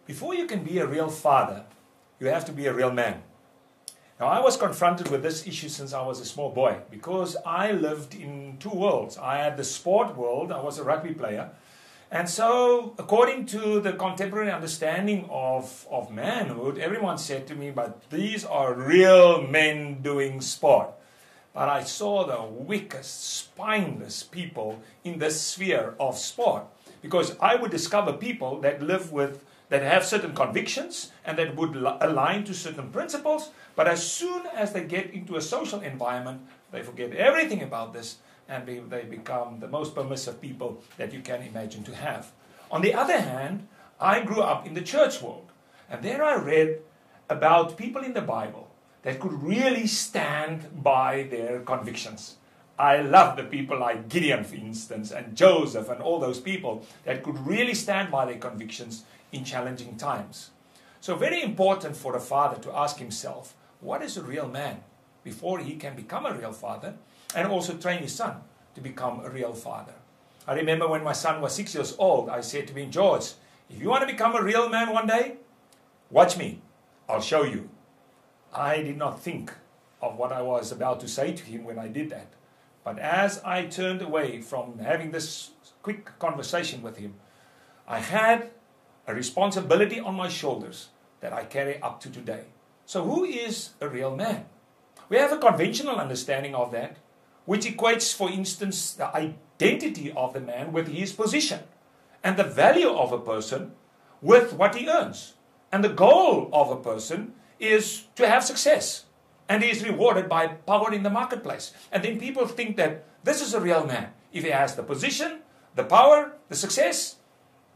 Before you can be a real father, you have to be a real man. Now, I was confronted with this issue since I was a small boy, because I lived in two worlds. I had the sport world, I was a rugby player, and so according to the contemporary understanding of manhood, everyone said to me, but these are real men doing sport. But I saw the weakest, spineless people in the sphere of sport, because I would discover people that that have certain convictions and that would align to certain principles, but as soon as they get into a social environment, they forget everything about this, and they become the most permissive people that you can imagine to have. On the other hand, I grew up in the church world, and there I read about people in the Bible that could really stand by their convictions. I love the people like Gideon, for instance, and Joseph, and all those people that could really stand by their convictions in challenging times. So very important for a father to ask himself, what is a real man, before he can become a real father, and also train his son to become a real father. I remember when my son was 6 years old, I said to him, George, if you want to become a real man one day, watch me, I'll show you. I did not think of what I was about to say to him when I did that. But as I turned away from having this quick conversation with him, I had a responsibility on my shoulders that I carry up to today. So who is a real man? We have a conventional understanding of that, which equates, for instance, the identity of the man with his position, and the value of a person with what he earns. And the goal of a person is to have success, and he is rewarded by power in the marketplace. And then people think that this is a real man. If he has the position, the power, the success,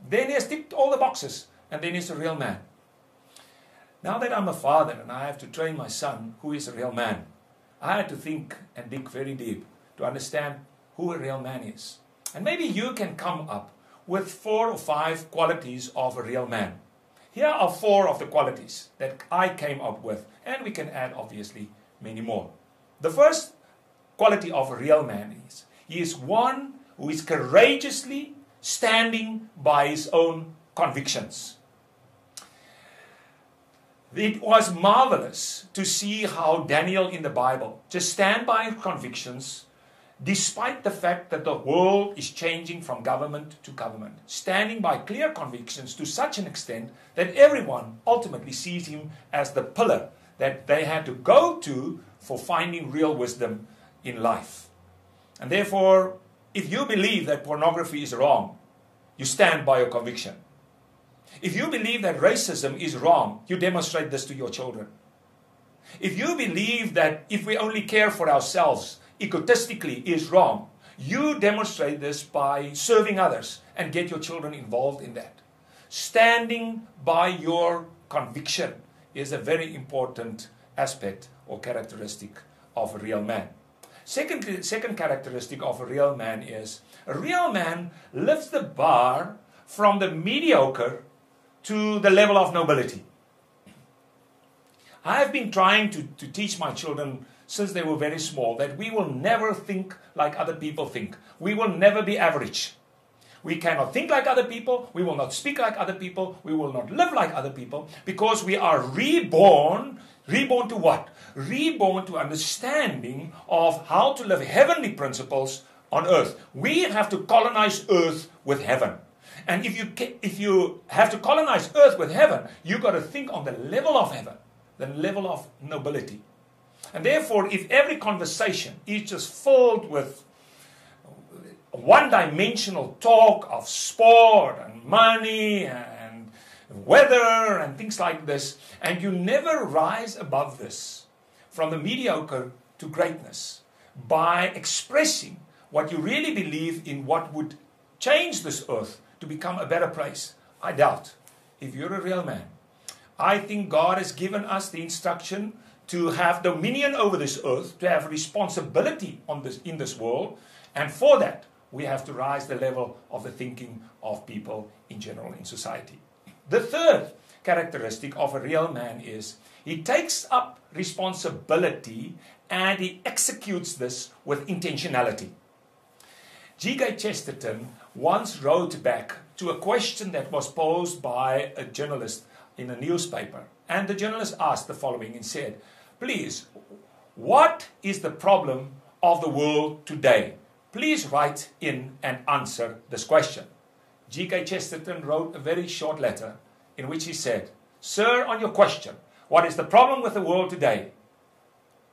then he has ticked all the boxes, and then he's a real man. Now that I'm a father and I have to train my son who is a real man, I had to think and dig very deep to understand who a real man is. And maybe you can come up with 4 or 5 qualities of a real man. Here are 4 of the qualities that I came up with, and we can add obviously many more. The first quality of a real man is, he is one who is courageously standing by his own convictions. It was marvelous to see how Daniel in the Bible just stand by his convictions despite the fact that the world is changing from government to government, standing by clear convictions to such an extent that everyone ultimately sees him as the pillar that they had to go to for finding real wisdom in life. And therefore, if you believe that pornography is wrong, you stand by your conviction. If you believe that racism is wrong, you demonstrate this to your children. If you believe that if we only care for ourselves, egotistically is wrong, you demonstrate this by serving others and get your children involved in that. Standing by your conviction is a very important aspect or characteristic of a real man. Second characteristic of a real man is, a real man lifts the bar from the mediocre to the level of nobility. I have been trying to teach my children since they were very small that we will never think like other people think. We will never be average. We cannot think like other people. We will not speak like other people. We will not live like other people, because we are reborn. Reborn to what? Reborn to understanding of how to live heavenly principles on earth. We have to colonize earth with heaven. And if you have to colonize earth with heaven, you've got to think on the level of heaven, the level of nobility. And therefore, if every conversation is just filled with one-dimensional talk of sport and money and weather and things like this, and you never rise above this, from the mediocre to greatness, by expressing what you really believe in, what would change this earth to become a better place, I doubt if you're a real man. I think God has given us the instruction to have dominion over this earth, to have responsibility in this world, and for that we have to rise the level of the thinking of people in general in society. The third characteristic of a real man is, he takes up responsibility and he executes this with intentionality. G.K. Chesterton once wrote back to a question that was posed by a journalist in a newspaper. And the journalist asked the following and said, please, what is the problem of the world today? Please write in and answer this question. G.K. Chesterton wrote a very short letter in which he said, Sir, on your question, what is the problem with the world today?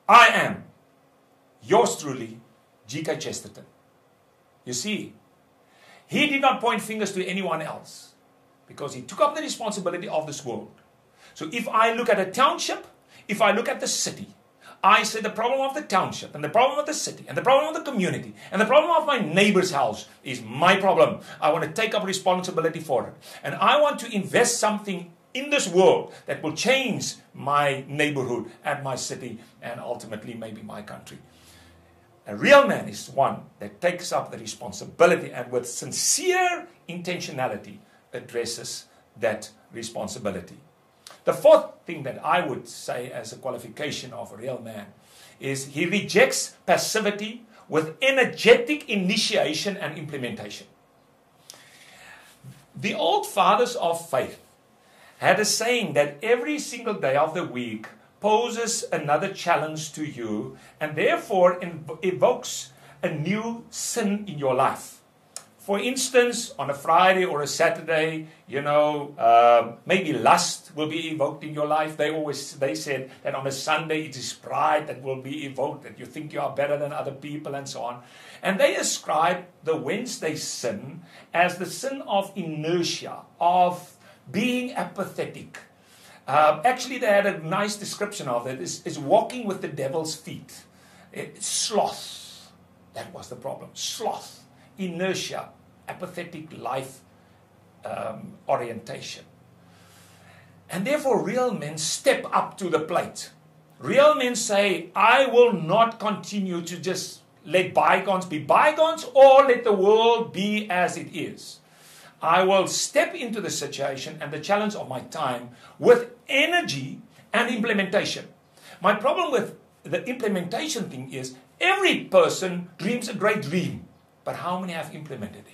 I am yours truly, G.K. Chesterton. You see, he did not point fingers to anyone else because he took up the responsibility of this world. So if I look at a township, if I look at the city, I say the problem of the township and the problem of the city and the problem of the community and the problem of my neighbor's house is my problem. I want to take up responsibility for it. And I want to invest something in this world that will change my neighborhood and my city and ultimately maybe my country. A real man is one that takes up the responsibility and with sincere intentionality addresses that responsibility. The fourth thing that I would say as a qualification of a real man is he rejects passivity with energetic initiation and implementation. The old fathers of faith had a saying that every single day of the week poses another challenge to you and therefore evokes a new sin in your life. For instance, on a Friday or a Saturday, maybe lust will be evoked in your life. They said that on a Sunday it is pride that will be evoked, that you think you are better than other people and so on. And they ascribe the Wednesday sin as the sin of inertia, of being apathetic. Actually, they had a nice description of it. It's walking with the devil's feet. Sloth. That was the problem. Sloth. Inertia. Apathetic life orientation. And therefore, real men step up to the plate. Real men say, I will not continue to just let bygones be bygones or let the world be as it is. I will step into the situation and the challenge of my time with energy and implementation. My problem with the implementation thing is every person dreams a great dream, but how many have implemented it?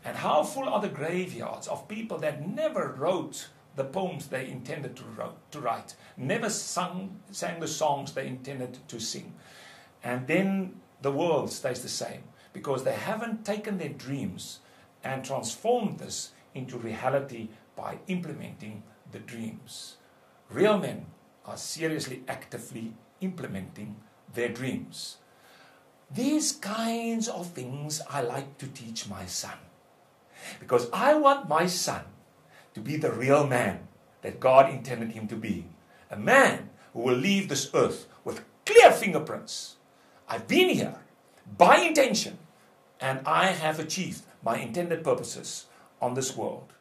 And how full are the graveyards of people that never wrote the poems they intended to write, never sang the songs they intended to sing. And then the world stays the same because they haven't taken their dreams and transformed this into reality by implementing the dreams. Real men are seriously, actively implementing their dreams. These kinds of things I like to teach my son. Because I want my son to be the real man that God intended him to be. A man who will leave this earth with clear fingerprints. I've been here by intention and I have achieved my intended purposes on this world.